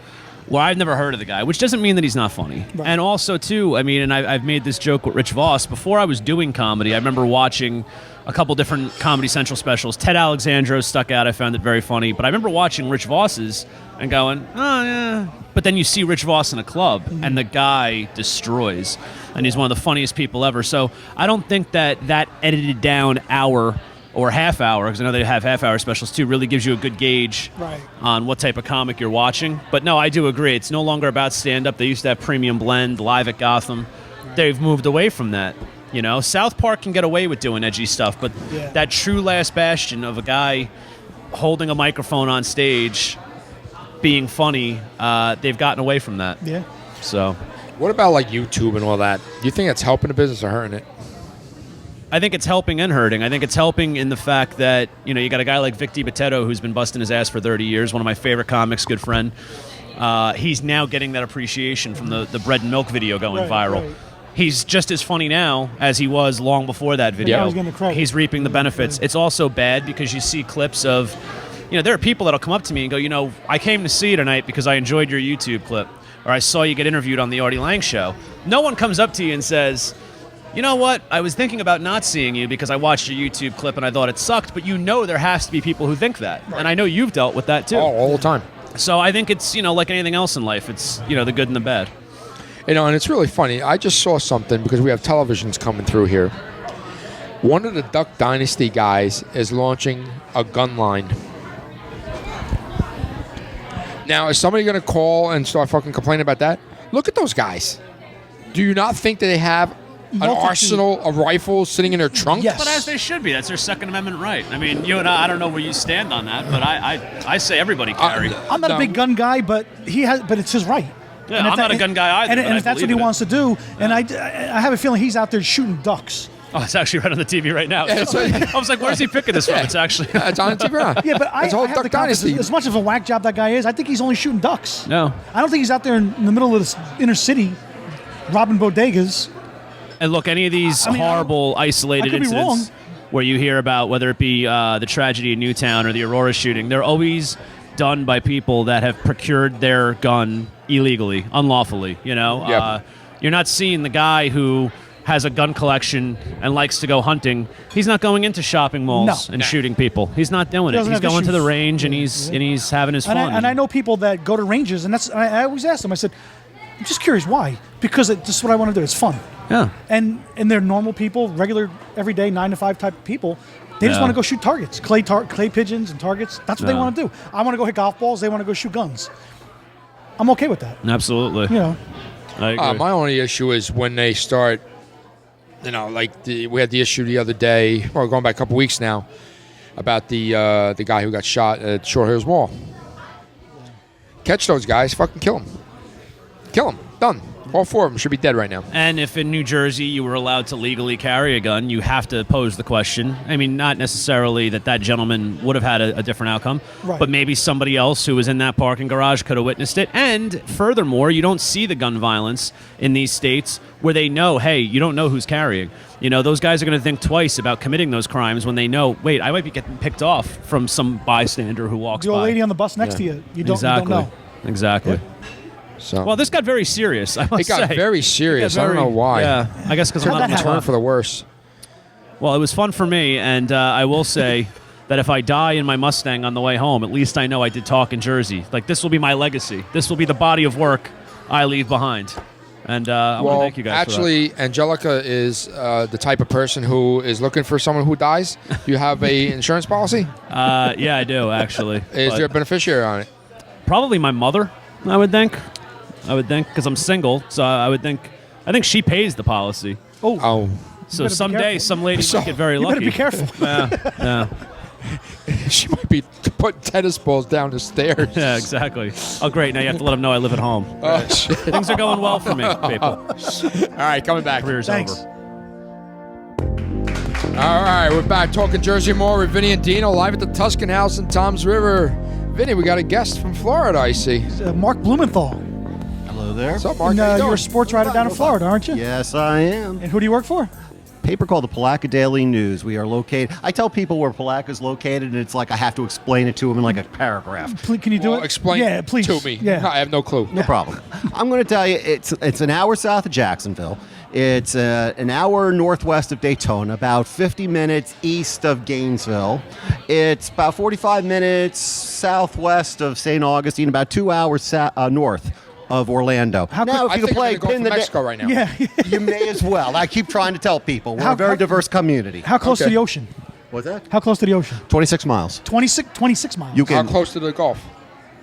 where I've never heard of the guy, which doesn't mean that he's not funny. Right. And also, too, I mean, and I've made this joke with Rich Voss. Before I was doing comedy, I remember watching a couple different Comedy Central specials. Ted Alexandro stuck out. I found it very funny. But I remember watching Rich Voss's and going, oh, yeah. But then you see Rich Voss in a club, and the guy destroys. And he's one of the funniest people ever. So I don't think that edited down hour or half hour, because I know they have half-hour specials too, really gives you a good gauge Right. on what type of comic you're watching. But no, I do agree. It's no longer about stand-up. They used to have Premium Blend, Live at Gotham. They've moved away from that. South Park can get away with doing edgy stuff, but Yeah. that true last bastion of a guy holding a microphone on stage being funny, they've gotten away from that. Yeah. So What about like YouTube and all that? Do you think it's helping the business or hurting it? I think it's helping and hurting. I think it's helping in the fact that, you got a guy like Vic DiBattista who's been busting his ass for 30 years, one of my favorite comics, good friend. He's now getting that appreciation from the bread and milk video going Right, viral. right. He's just as funny now as he was long before that video. now he's getting the credit. He's reaping the benefits. It's also bad because you see clips of, there are people that'll come up to me and go, I came to see you tonight because I enjoyed your YouTube clip, or I saw you get interviewed on the Artie Lang show. No one comes up to you and says, you know what, I was thinking about not seeing you because I watched your YouTube clip and I thought it sucked, but there has to be people who think that. And I know you've dealt with that too. Oh, all the time. So I think it's, like anything else in life, it's, the good and the bad. And it's really funny. I just saw something because we have televisions coming through here. One of the Duck Dynasty guys is launching a gun line. Now, is somebody going to call and start fucking complaining about that? Look at those guys. Do you not think that they have an Multitude. arsenal of rifles sitting in their trunk? Yes. But as they should be. That's their Second Amendment right. I mean, you and I don't know where you stand on that, but I say everybody carry. I'm not No. a big gun guy, but it's his right. Yeah, And if I'm not a gun guy either, And, but and I if that's what believe he in it. wants to do, and I have a feeling he's out there shooting ducks. Oh, it's actually right on the TV right now. Yeah, it's right. I was like, where's he picking this from? It's actually... Yeah, it's on TV. Right? Yeah, but I it's a whole have Duck the confidence, Dynasty. as much of a whack job that guy is, I think he's only shooting ducks. No. I don't think he's out there in the middle of this inner city robbing bodegas. And look, any of these I mean, horrible, isolated I could be incidents wrong. where you hear about, whether it be the tragedy in Newtown or the Aurora shooting, they're always done by people that have procured their gun illegally, unlawfully, Yep. You're not seeing the guy who has a gun collection and likes to go hunting. He's not going into shopping malls No. and shooting people. He's not doing He it. doesn't He's have going to the issues. range and he's having his fun. And I know people that go to ranges, and I always ask them, I said, I'm just curious why. Because this is what I want to do. It's fun. Yeah. And they're normal people, regular, everyday 9-to-5 type of people. They just Yeah. want to go shoot targets, clay pigeons and targets. That's what they Yeah. want to do. I want to go hit golf balls. They want to go shoot guns. I'm okay with that. Absolutely. I agree. My only issue is when they start, we had the issue the other day, well, going back a couple weeks now, about the guy who got shot at Short Hills Mall. Catch those guys, fucking kill them. Kill them. Done. All four of them should be dead right now. And if in New Jersey you were allowed to legally carry a gun, you have to pose the question. I mean, not necessarily that gentleman would have had a different outcome, Right. but maybe somebody else who was in that parking garage could have witnessed it. And furthermore, you don't see the gun violence in these states where they know, hey, you don't know who's carrying. Those guys are going to think twice about committing those crimes when they know, wait, I might be getting picked off from some bystander who walks The old by. lady on the bus next to you, you don't know. Exactly. So Well, this got very serious. I must it got say. very serious. I don't know why. Yeah, I guess because I'm How'd not that Turn for the worse. Well, it was fun for me, and I will say that if I die in my Mustang on the way home, at least I know I did Talkin Jersey. Like, this will be my legacy. This will be the body of work I leave behind. And I want to thank you guys actually, Angelica is the type of person who is looking for someone who dies. Do you have a insurance policy? for that. Yeah, I do, actually. Is But there a beneficiary on it? probably my mother, I would think. Because I'm single, so I think she pays the policy. Oh. So better be someday careful. some lady might get very You lucky. better be careful. Yeah. She might be putting tennis balls down the stairs. Yeah, exactly. Oh, great. Now you have to let them know I live at home. Oh, shit. Things are going well for me, people. All right, coming back. Career's Thanks. over. All right, we're back talking Jersey more with Vinny and Dino live at the Tuscan House in Toms River. Vinny, we got a guest from Florida, I see. Mark Blumenthal. Hello there. What's up, Mark? And, How you you're doing? a sports writer down in Florida, aren't you? Yes, I am. And who do you work for? Paper called the Palatka Daily News. We are located. I tell people where Palatka is located, and it's like I have to explain it to them in like a paragraph. Can you do Well, it? explain Yeah, please. to me. Yeah. I have no clue. No problem. I'm going to tell you, it's an hour south of Jacksonville. It's an hour northwest of Daytona, about 50 minutes east of Gainesville. It's about 45 minutes southwest of St. Augustine, about 2 hours north of Orlando. Now, I if you think could I'm play gonna go pin for the Mexico right now. Yeah. you may as well. I keep trying to tell people we're How- a very how- diverse community. How close to Okay. the ocean? What's that? How close to the ocean? 26 miles 26 miles. You How can close to the Gulf?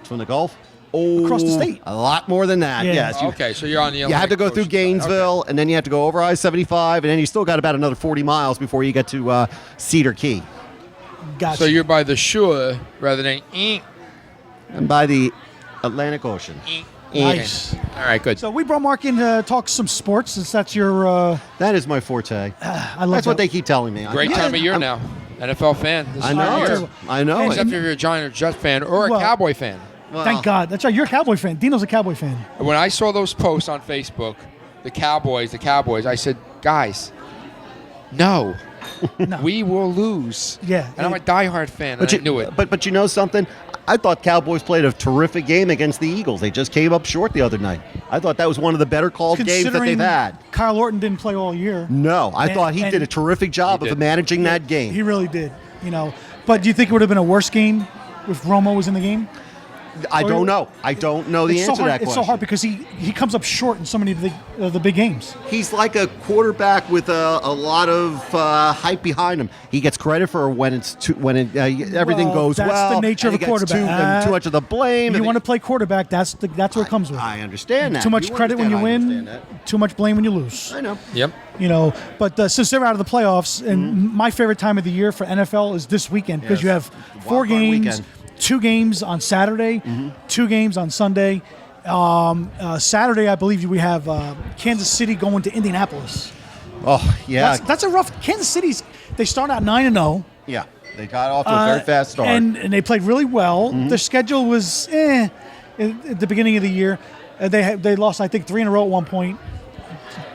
from the Gulf. Oh, Across the state. A lot more than that. Yeah. Yes. Okay, so you're on the You have to go through Gainesville, and then you have to go over I-75, and then you still got about another 40 miles before you get to Cedar Key. Gotcha. So you're by the shore rather than And by the Atlantic Ocean. Nice. All right, good. So we brought Mark in to talk some sports, since that's your. That is my forte. I love That's what that. they keep telling me. Great time of year now. NFL fan. This I is know. your it. year. I know. And- it. Except if you're a Giant or Jet fan or a Well- Cowboy fan. Well, Thank God. That's right. You're a Cowboy fan. Dino's a Cowboy fan. When I saw those posts on Facebook, the Cowboys, I said, guys, no, No. we will lose. Yeah. And I'm a diehard fan, and But I knew it. But you know something? I thought Cowboys played a terrific game against the Eagles. They just came up short the other night. I thought that was one of the better called games that Considering they've had. Kyle Orton didn't play all year. No, I And- thought he and- did a terrific job He of did. managing that game. He really did. But do you think it would have been a worse game if Romo was in the game? I don't know. I don't know the It's answer so hard, to that It's question. so hard because he comes up short in so many of the big games. He's like a quarterback with a lot of hype behind him. He gets credit for when everything Well, goes that's well. the nature and of a he gets quarterback. Too much of the blame. You and want to play quarterback, that's what it comes with. I understand that. Too much You credit when you understand, I win, understand too much blame when you lose. that. I know. Yep. But since they're out of the playoffs, and my favorite time of the year for NFL is this weekend because Yes. you have Wild 4 card games, weekend. 2 games on Saturday, 2 games on Sunday. Saturday, I believe we have Kansas City going to Indianapolis. Oh, yeah. That's a rough. Kansas City's they start out 9-0. Yeah. They got off to a very fast start. And they played really well. Their schedule was at the beginning of the year. They lost, I think, 3 in a row at one point.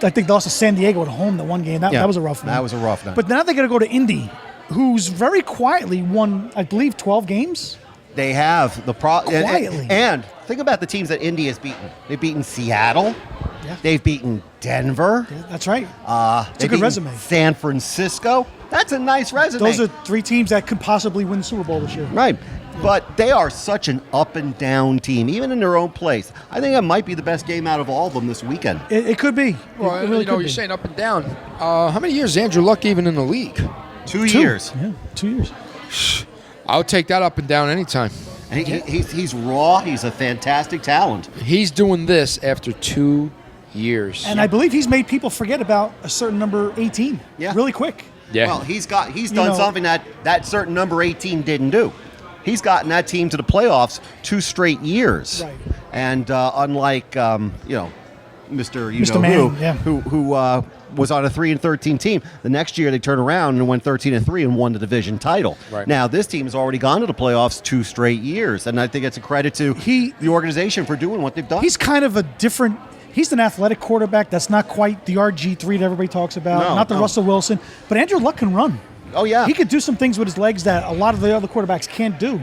I think they lost to San Diego at home the one game. That was a rough one. That was a rough night. But now they got to go to Indy, who's very quietly won, I believe, 12 games. They have the Quietly. and think about the teams that Indy has beaten. They've beaten Seattle. Yeah. They've beaten Denver. That's right. They've a good beaten resume. San Francisco. That's a nice resume. Those are 3 teams that could possibly win the Super Bowl this year. right. But they are such an up and down team, even in their own place. I think that might be the best game out of all of them this weekend. It could be. Well, it really could you're be. saying up and down. How many years is Andrew Luck even in the league? 2 2 years. Yeah, 2 years. I'll take that up and down anytime. And he's raw. He's a fantastic talent. He's doing this after 2 years. And I believe he's made people forget about a certain number 18 Yeah. really quick. Yeah. Well, he's done know- something that certain number 18 didn't do. He's gotten that team to the playoffs 2 straight years. Right. And unlike Mr. Mr. Manning, yeah. who was on a 3-13 team, the next year they turned around and went 13-3 and won the division title. Right. Now this team has already gone to the playoffs 2 straight years, and I think it's a credit to the organization for doing what they've done. He's kind of a different. He's an athletic quarterback that's not quite the RG3 that everybody talks about, No, not the no. Russell Wilson. But Andrew Luck can run. Oh, yeah. He could do some things with his legs that a lot of the other quarterbacks can't do.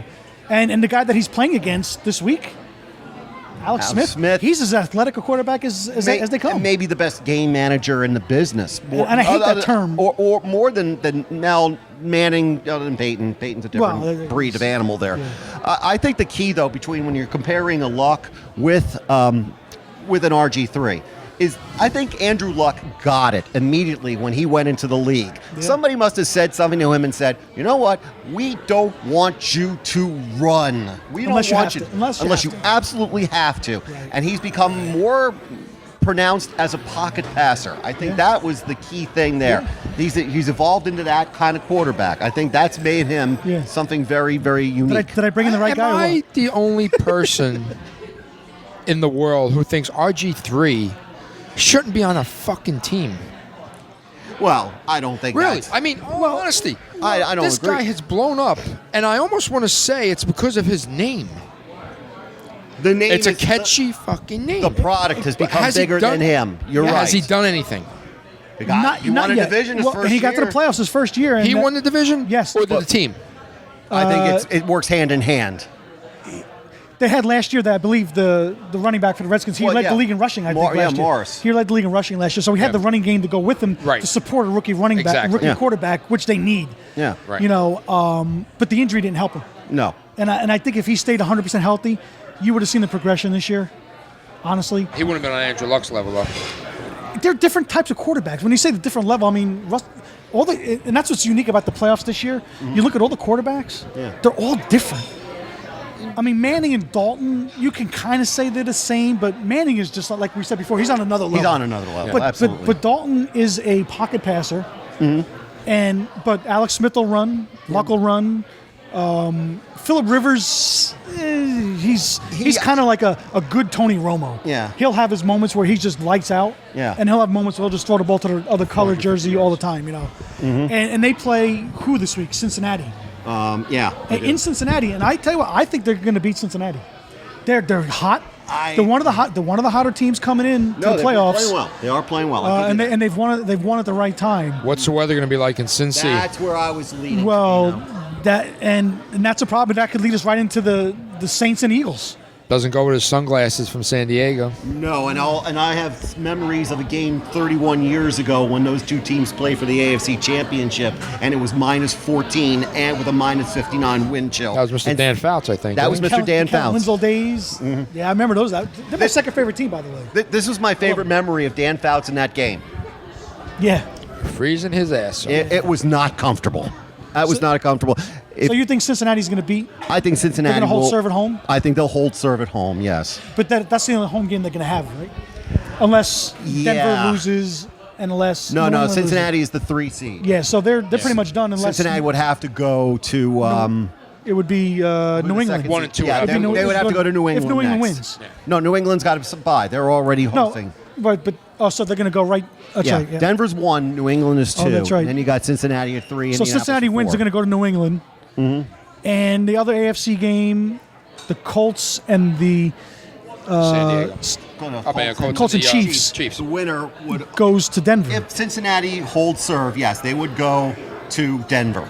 And the guy that he's playing against this week, Alex Smith. He's as athletic a quarterback as they come. And maybe the best game manager in the business. And I hate that term. Or more than Mel Manning, other than Peyton. Peyton's a different breed of animal there. Yeah. I think the key, though, between when you're comparing a Luck with an RG3 is I think Andrew Luck got it immediately when he went into the league. Yeah. Somebody must have said something to him and said, you know what, we don't want you to run. We unless don't want you unless you absolutely have to. Right. And he's become more pronounced as a pocket passer. I think that was the key thing there. Yeah. He's evolved into that kind of quarterback. I think that's made him something very, very unique. Did I bring in the right guy? Am I the only person in the world who thinks RG3 shouldn't be on a fucking team? Well, I don't think really. That's... I mean, honesty, I don't this agree. guy has blown up, and I almost want to say it's because of his name. The name it's a catchy fucking name. The product has become bigger than him. You're right. Has he done anything? He won a division his first year. He got to the playoffs his first year. And he won the division? Yes. Or did the team? I think it works hand in hand. They had last year that I believe the running back for the Redskins. He led the league in rushing. I think last year. Morris. He led the league in rushing last year, so he had the running game to go with him to support a rookie running back, rookie quarterback, which they need. Yeah, right. You know, but the injury didn't help him. No. And I think if he stayed 100% healthy, you would have seen the progression this year. Honestly, he wouldn't have been on Andrew Luck's level though. They're different types of quarterbacks. When you say the different level, I mean, and that's what's unique about the playoffs this year. Mm-hmm. You look at all the quarterbacks; they're all different. I mean, Manning and Dalton, you can kind of say they're the same, but Manning is just like we said before. He's on another level. He's on another level, absolutely. But Dalton is a pocket passer, but Alex Smith will run, Luck will run. Phillip Rivers, he's kind of like a good Tony Romo. Yeah. He'll have his moments where he just lights out. Yeah. And he'll have moments where he'll just throw the ball to the other colored jersey all the time, you know. Mm-hmm. And they play who this week? Cincinnati. In Cincinnati, and I tell you what, I think they're going to beat Cincinnati. They're hot. They're one of the hotter teams coming in to the playoffs. They are playing well. And they've won at the right time. What's the weather going to be like in Cincy? That's where I was leading. Well, and that's a problem. That could lead us right into the Saints and Eagles. Doesn't go with his sunglasses from San Diego. No, and I have memories of a game 31 years ago when those two teams played for the AFC Championship, and it was -14 and with a -59 wind chill. That was Mr. Dan Fouts, I think. That was Mr. Dan Fouts. Winslow days. Mm-hmm. Yeah, I remember those. They're my second favorite team, by the way. This was my favorite memory of Dan Fouts in that game. Yeah. Freezing his ass off. It was not comfortable. That was not comfortable. So you think Cincinnati's going to beat? I think Cincinnati will hold serve at home? I think they'll hold serve at home, yes. But that's the only home game they're going to have, right? Unless Denver loses and unless... No, Cincinnati is the 3 seed. Yeah, so they're pretty much done unless... Cincinnati would have to go to... it would be New England. 1 and 2. Yeah, they would have to go to New England if New England next. wins. Yeah. No, New England's got to bye. They're already hosting. No, but so they're going to go right... That's right, yeah. Denver's 1, New England is 2. Oh, that's right. And then you got Cincinnati at 3. So Cincinnati wins, they're going to go to New England. Mm-hmm. And the other AFC game, the Colts and the Colts and Chiefs. The winner goes to Denver. If Cincinnati holds serve, yes, they would go to Denver.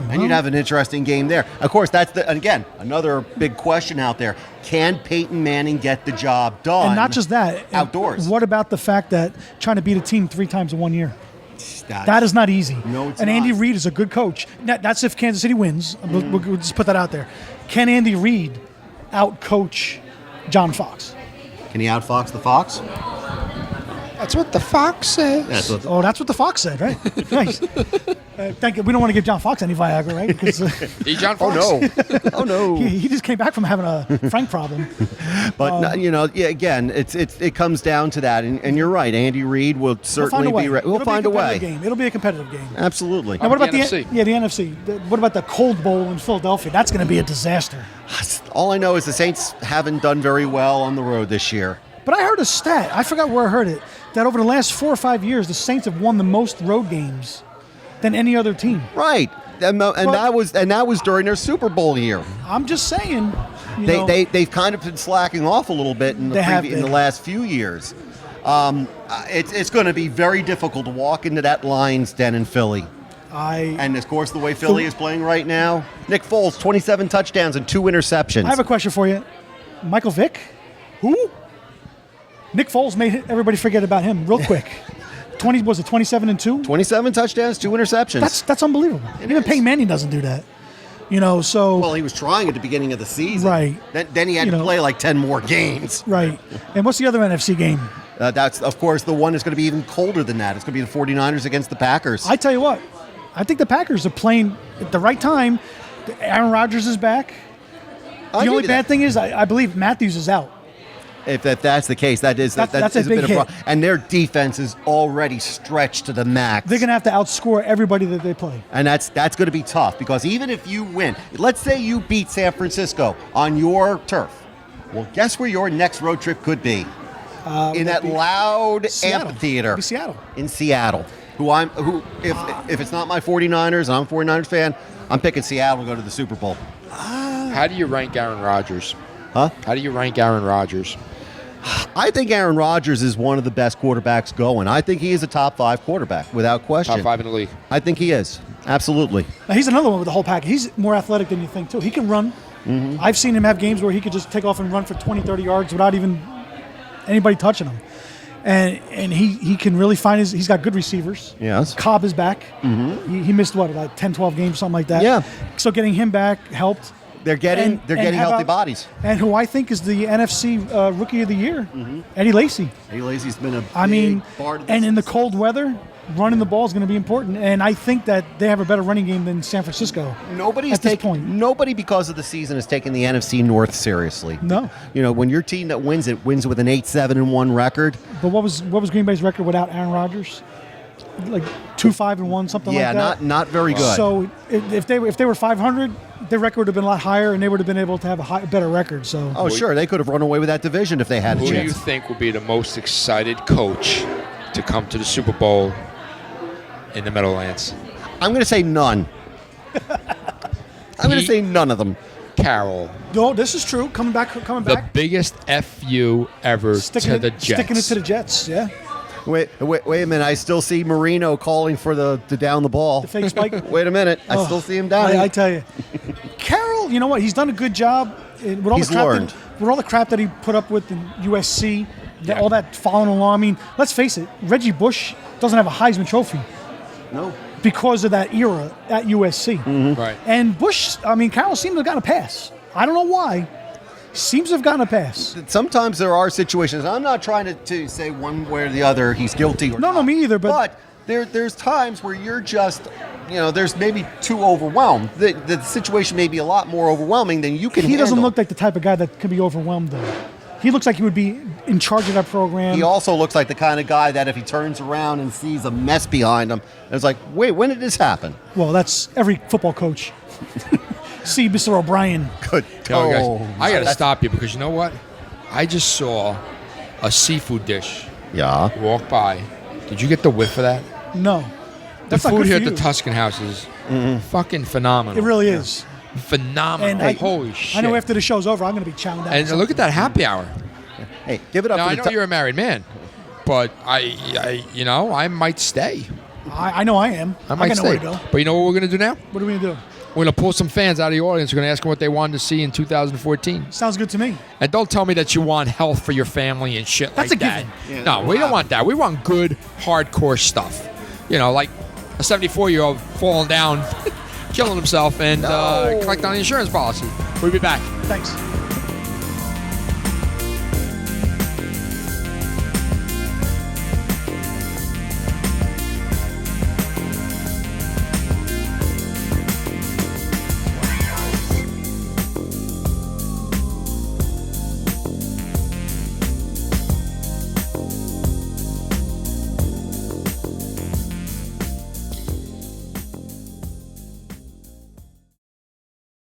And you'd have an interesting game there. Of course, again, another big question out there. Can Peyton Manning get the job done? And not just that. Outdoors. What about the fact that trying to beat a team 3 times in 1 year? That is not easy. No, it's and not. Andy Reid is a good coach. That's if Kansas City wins. We'll just put that out there. Can Andy Reid out-coach John Fox? Can he out-fox the Fox? That's what the Fox says. That's what the Fox said, right? Nice. Thank you. We don't want to give John Fox any Viagra, right? Because, John Fox? Oh, no. He just came back from having a Frank problem. But, again, it comes down to that. And you're right. Andy Reid will certainly be ready. We'll find a way. It'll be a competitive game. Absolutely. Now, what about the NFC? The NFC. What about the Cold Bowl in Philadelphia? That's going to be a disaster. All I know is the Saints haven't done very well on the road this year. But I heard a stat. I forgot where I heard it. That over the last 4 or 5 years, the Saints have won the most road games than any other team. Right, that was during their Super Bowl year. I'm just saying. They've kind of been slacking off a little bit in the last few years. It's going to be very difficult to walk into that Lions den in Philly. And of course, the way Philly is playing right now, Nick Foles, 27 touchdowns and 2 interceptions. I have a question for you, Michael Vick. Who? Nick Foles made everybody forget about him real quick. 27 and 2? 27 touchdowns, 2 interceptions. That's unbelievable. Even Peyton Manning doesn't do that. So well, he was trying at the beginning of the season. Right. Then he had to play like 10 more games. right. And what's the other NFC game? That's, of course, the one that's going to be even colder than that. It's going to be the 49ers against the Packers. I tell you what, I think the Packers are playing at the right time. Aaron Rodgers is back. The only bad thing is I believe Matthews is out. If that's the case, that's a bit big of hit. problem. And their defense is already stretched to the max. They're going to have to outscore everybody that they play. And that's going to be tough because even if you win, let's say you beat San Francisco on your turf. Well, guess where your next road trip could be? In that loud Seattle. amphitheater. It'd be Seattle. In Seattle. If it's not my 49ers and I'm a 49ers fan, I'm picking Seattle to go to the Super Bowl. How do you rank Aaron Rodgers? Huh? How do you rank Aaron Rodgers? I think Aaron Rodgers is one of the best quarterbacks going. I think he is a top 5 quarterback, without question. Top 5 in the league. I think he is. Absolutely. Now, he's another one with the whole package. He's more athletic than you think, too. He can run. Mm-hmm. I've seen him have games where he could just take off and run for 20, 30 yards without even anybody touching him. And he can really find he's got good receivers. Yes. Cobb is back. Mm-hmm. He missed, like 10, 12 games, something like that. Yeah. So getting him back helped. They're getting healthy bodies. And who I think is the NFC Rookie of the Year, Eddie Lacy. Eddie Lacy's been a big part of this. And in the cold weather, running the ball is going to be important. And I think that they have a better running game than San Francisco. Nobody because of the season has taken the NFC North seriously. No. When your team that wins it wins with an 8-7-1 record. But what was Green Bay's record without Aaron Rodgers? Like 2-5-1, something like that. Yeah, not very good. So if they were 500, their record would have been a lot higher, and they would have been able to have a better record. So sure, they could have run away with that division if they had a chance. Who do you think will be the most excited coach to come to the Super Bowl in the Meadowlands? I'm going to say none. I'm going to say none of them. Carroll. No, this is true. Coming back. The biggest FU ever to the Jets. Sticking it to the Jets, yeah. Wait a minute. I still see Marino calling for the down the ball. The fake spike. Wait a minute. I still see him down. I tell you. Carroll, you know what? He's done a good job with all the crap that he put up with in USC, all that following along. I mean, let's face it. Reggie Bush doesn't have a Heisman Trophy. No. Because of that era at USC. Mm-hmm. Right. And Carroll seems to have gotten a pass. I don't know why. Seems to have gotten a pass. Sometimes there are situations. I'm not trying to say one way or the other he's guilty or not. No, me either. But there's times where you're just, there's maybe too overwhelmed. The situation may be a lot more overwhelming than you can handle. He doesn't look like the type of guy that can be overwhelmed, though. He looks like he would be in charge of that program. He also looks like the kind of guy that if he turns around and sees a mess behind him, it's like, wait, when did this happen? Well, that's every football coach. See, Mr. O'Brien. Good. Guys, I got to stop you because you know what? I just saw a seafood dish walk by. Did you get the whiff of that? No. The food here at the Tuscan House is fucking phenomenal. It really is. Phenomenal. And holy shit. I know after the show's over, I'm going to be chowing down. And look at that happy hour. Hey, give it up. Now, I know you're a married man, but I might stay. I know I am. I might stay. Know where to go. But you know what we're going to do now? What are we going to do? We're going to pull some fans out of the audience. We're going to ask them what they wanted to see in 2014. Sounds good to me. And don't tell me that you want health for your family and shit That's like a that. given. No, we don't want that. We want good, hardcore stuff. Like a 74-year-old falling down, killing himself, and collecting on the insurance policy. We'll be back. Thanks.